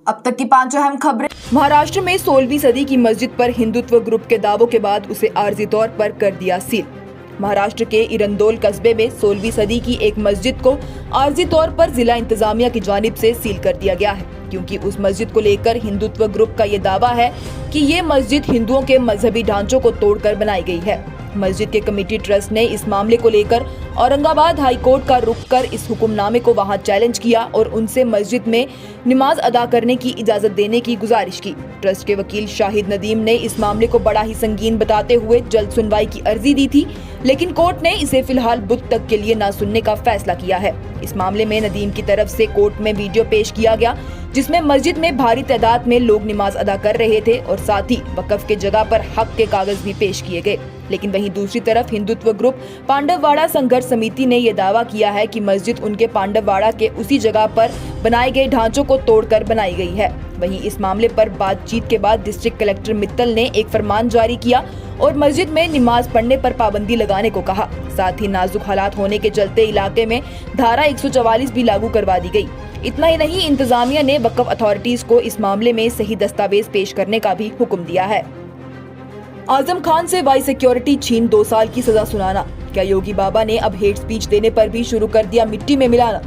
अब तक की 5 अहम खबरें। महाराष्ट्र में 16वीं सदी की मस्जिद पर हिंदुत्व ग्रुप के दावों के बाद उसे आर्जी तौर पर कर दिया सील। महाराष्ट्र के इरंदोल कस्बे में 16वीं सदी की एक मस्जिद को आर्जी तौर पर जिला इंतजामिया की जानिब से सील कर दिया गया है, क्योंकि उस मस्जिद को लेकर हिंदुत्व ग्रुप का ये दावा है कि ये मस्जिद हिंदुओं के मजहबी ढांचों को तोड़कर बनाई गई है। मस्जिद के कमेटी ट्रस्ट ने इस मामले को लेकर औरंगाबाद हाई कोर्ट का रुख कर इस हुक्मनामे को वहां चैलेंज किया और उनसे मस्जिद में नमाज अदा करने की इजाजत देने की गुजारिश की। ट्रस्ट के वकील शाहिद नदीम ने इस मामले को बड़ा ही संगीन बताते हुए जल्द सुनवाई की अर्जी दी थी, लेकिन कोर्ट ने इसे फिलहाल बुध तक के लिए न सुनने का फैसला किया है। इस मामले में नदीम की तरफ से कोर्ट में वीडियो पेश किया गया, जिसमें मस्जिद में भारी तादाद में लोग नमाज अदा कर रहे थे और साथ ही वक्फ के जगह पर हक के कागज भी पेश किए गए। लेकिन वहीं दूसरी तरफ हिंदुत्व ग्रुप पांडववाड़ा संघर्ष समिति ने यह दावा किया है कि मस्जिद उनके पांडववाड़ा के उसी जगह पर बनाए गए ढांचों को तोड़कर बनाई गई है। वहीं इस मामले पर बातचीत के बाद डिस्ट्रिक्ट कलेक्टर मित्तल ने एक फरमान जारी किया और मस्जिद में नमाज पढ़ने पर पाबंदी लगाने को कहा। साथ ही नाजुक हालात होने के चलते इलाके में धारा 144 भी लागू करवा दी गई। इतना ही नहीं, इंतजामिया ने वक्फ अथॉरिटीज को इस मामले में सही दस्तावेज पेश करने का भी हुक्म दिया है। आजम खान से वाई सिक्योरिटी छीन 2 साल की सजा सुनाना। क्या योगी बाबा ने अब हेट स्पीच देने पर भी शुरू कर दिया मिट्टी में मिलाना?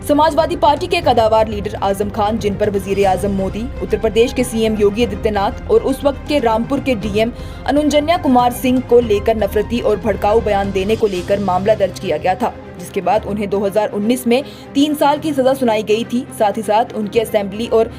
समाजवादी पार्टी के कदावर लीडर आजम खान, जिन पर वजीर आजम मोदी, उत्तर प्रदेश के सीएम योगी आदित्यनाथ और उस वक्त के रामपुर के डीएम अनुजन्या कुमार सिंह को लेकर नफरती और भड़काऊ बयान देने को लेकर मामला दर्ज किया गया था, जिसके बाद उन्हें 2019 में 3 साल की सजा सुनाई गई थी। साथ ही साथ उनके असेंबली और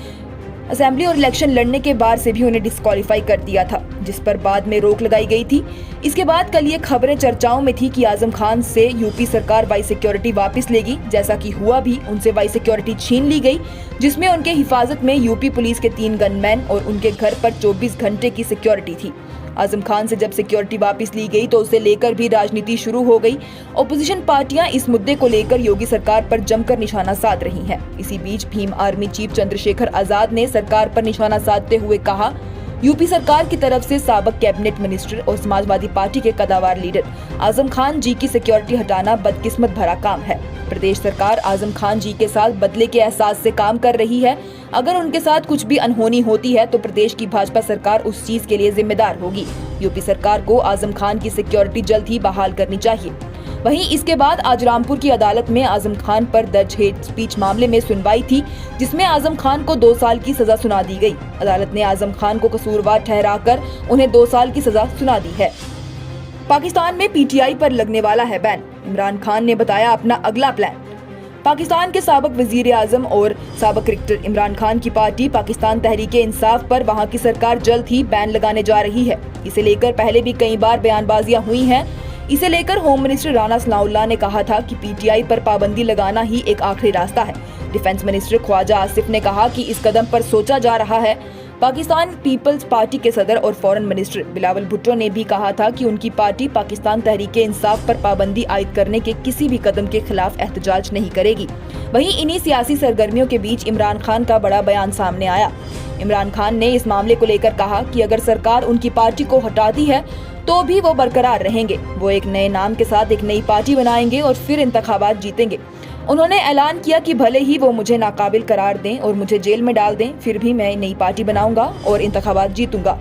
इलेक्शन लड़ने के बाद से भी उन्हें डिस्क्वालीफाई कर दिया था, जिस पर बाद में रोक लगाई गई थी। इसके बाद कल ये खबरें चर्चाओं में थी कि आजम खान से यूपी सरकार वाई सिक्योरिटी वापस लेगी, जैसा कि हुआ भी। उनसे वाई सिक्योरिटी छीन ली गई, जिसमें उनके हिफाजत में यूपी पुलिस के 3 गनमैन और उनके घर पर 24 घंटे की सिक्योरिटी थी। आजम खान से जब सिक्योरिटी वापस ली गई तो उसे लेकर भी राजनीति शुरू हो गई। ओपोजिशन पार्टियां इस मुद्दे को लेकर योगी सरकार पर जमकर निशाना साध रही हैं। इसी बीच भीम आर्मी चीफ चंद्रशेखर आजाद ने सरकार पर निशाना साधते हुए कहा, यूपी सरकार की तरफ से साबिक कैबिनेट मिनिस्टर और समाजवादी पार्टी के कदावर लीडर आजम खान जी की सिक्योरिटी हटाना बदकिस्मत भरा काम है। प्रदेश सरकार आजम खान जी के साथ बदले के एहसास से काम कर रही है। अगर उनके साथ कुछ भी अनहोनी होती है तो प्रदेश की भाजपा सरकार उस चीज के लिए जिम्मेदार होगी। यूपी सरकार को आजम खान की सिक्योरिटी जल्द ही बहाल करनी चाहिए। वहीं इसके बाद आज रामपुर की अदालत में आजम खान पर दर्ज हेट स्पीच मामले में सुनवाई थी, जिसमें आजम खान को 2 साल की सजा सुना दी गई। अदालत ने आजम खान को कसूरवार ठहराकर उन्हें 2 साल की सजा सुना दी है। पाकिस्तान में पीटीआई पर लगने वाला है बैन। इमरान खान ने बताया अपना अगला प्लान। पाकिस्तान के साबिक वजीर आजम और साबिक क्रिकेटर इमरान खान की पार्टी पाकिस्तान तहरीक इंसाफ पर वहां की सरकार जल्द ही बैन लगाने जा रही है। इसे लेकर पहले भी कई बार बयानबाजियां हुई हैं। इसे लेकर होम मिनिस्टर राना सनाउल्लाह ने कहा था कि पीटीआई पर पाबंदी लगाना ही एक आखिरी रास्ता है। डिफेंस मिनिस्टर ख्वाजा आसिफ ने कहा कि इस कदम पर सोचा जा रहा है। पाकिस्तान पीपल्स पार्टी के सदर और फॉरेन मिनिस्टर बिलावल भुट्टो ने भी कहा था कि उनकी पार्टी पाकिस्तान तहरीक इंसाफ पर पाबंदी आयद करने के किसी भी कदम के खिलाफ एहतजाज नहीं करेगी। वहीं इन्हीं सियासी सरगर्मियों के बीच इमरान खान का बड़ा बयान सामने आया। इमरान खान ने इस मामले को लेकर कहा कि अगर सरकार उनकी पार्टी को हटाती है तो भी वो बरकरार रहेंगे। वो एक नए नाम के साथ एक नई पार्टी बनाएंगे और फिर इंतखाबात जीतेंगे। उन्होंने ऐलान किया कि भले ही वो मुझे नाकाबिल करार दें और मुझे जेल में डाल दें, फिर भी मैं नई पार्टी बनाऊंगा और इंतखाबात जीतूंगा।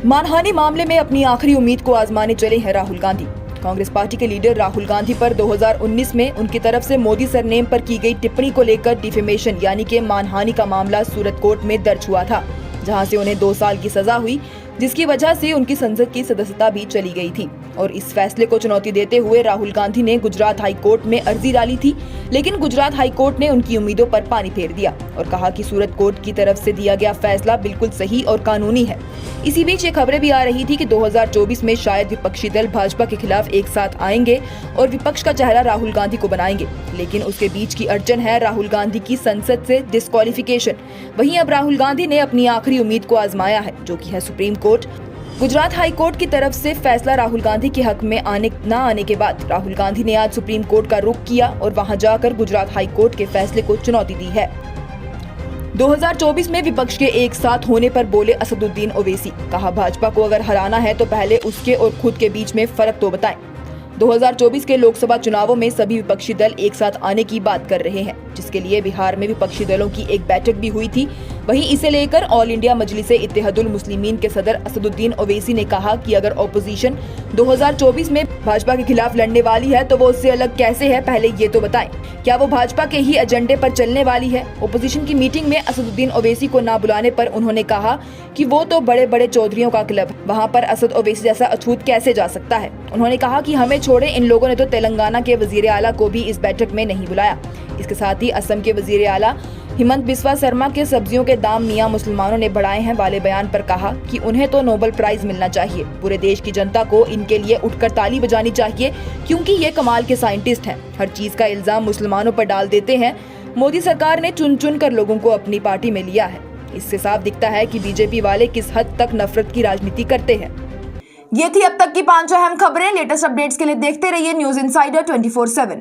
मानहानि मामले में अपनी आखिरी उम्मीद को आजमाने चले हैं राहुल गांधी। कांग्रेस पार्टी के लीडर राहुल गांधी पर 2019 में उनकी तरफ से मोदी सरनेम पर की गई टिप्पणी को लेकर डिफेमेशन यानी कि मानहानि का मामला सूरत कोर्ट में दर्ज हुआ था, जहां से उन्हें 2 साल की सजा हुई, जिसकी वजह से उनकी संसद की सदस्यता भी चली गई थी। और इस फैसले को चुनौती देते हुए राहुल गांधी ने गुजरात हाई कोर्ट में अर्जी डाली थी, लेकिन गुजरात हाई कोर्ट ने उनकी उम्मीदों पर पानी फेर दिया और कहा कि सूरत कोर्ट की तरफ से दिया गया फैसला बिल्कुल सही और कानूनी है। इसी बीच ये खबरें भी आ रही थी कि 2024 में शायद विपक्षी दल भाजपा के खिलाफ एक साथ आएंगे और विपक्ष का चेहरा राहुल गांधी को बनाएंगे। लेकिन उसके बीच की अड़चन है राहुल गांधी की संसद से डिस्क्वालिफिकेशन। वहीं अब राहुल गांधी ने अपनी आखिरी उम्मीद को आजमाया है, जो कि है supreme court. Gujarat high court की तरफ से फैसला राहुल गांधी के हक में न आने के बाद राहुल गांधी ने आज सुप्रीम कोर्ट का रुख किया और वहां जाकर गुजरात हाई कोर्ट के फैसले को चुनौती दी है। 2024 में विपक्ष के एक साथ होने पर बोले असदुद्दीन ओवैसी, कहा भाजपा को अगर हराना है तो पहले उसके और खुद के बीच में फर्क तो बताएं। 2024 के लोकसभा चुनावों में सभी विपक्षी दल एक साथ आने की बात कर रहे हैं, जिसके लिए बिहार में विपक्षी दलों की एक बैठक भी हुई थी। वहीं इसे लेकर ऑल इंडिया मजलिस इत्तेहादुल मुस्लिमीन के सदर असदुद्दीन ओवैसी ने कहा कि अगर ऑपोजिशन 2024 में भाजपा के खिलाफ लड़ने वाली है तो वो उससे अलग कैसे है, पहले ये तो बताएं। क्या वो भाजपा के ही एजेंडे पर चलने वाली है? ओपोजिशन की मीटिंग में असदुद्दीन ओवैसी को ना बुलाने पर उन्होंने कहा कि वो तो बड़े बड़े चौधरियों का क्लब, वहाँ पर असद ओवैसी जैसा अछूत कैसे जा सकता है। उन्होंने कहा कि हमें छोड़े, इन लोगों ने तो तेलंगाना के वजीर आला को भी इस बैठक में नहीं बुलाया। इसके साथ ही असम के वजीर आला हिमंत बिस्वा शर्मा के सब्जियों के दाम मियां मुसलमानों ने बढ़ाए हैं वाले बयान पर कहा कि उन्हें तो नोबेल प्राइज मिलना चाहिए। पूरे देश की जनता को इनके लिए उठकर ताली बजानी चाहिए, क्योंकि ये कमाल के साइंटिस्ट हैं। हर चीज का इल्जाम मुसलमानों पर डाल देते हैं। मोदी सरकार ने चुन चुन कर लोगों को अपनी पार्टी में लिया है। इससे साफ दिखता है कि बीजेपी वाले किस हद तक नफरत की राजनीति करते हैं। ये थी अब तक की 5 अहम खबरें। लेटेस्ट अपडेट्स के लिए देखते रहिए न्यूज इनसाइडर 24/7।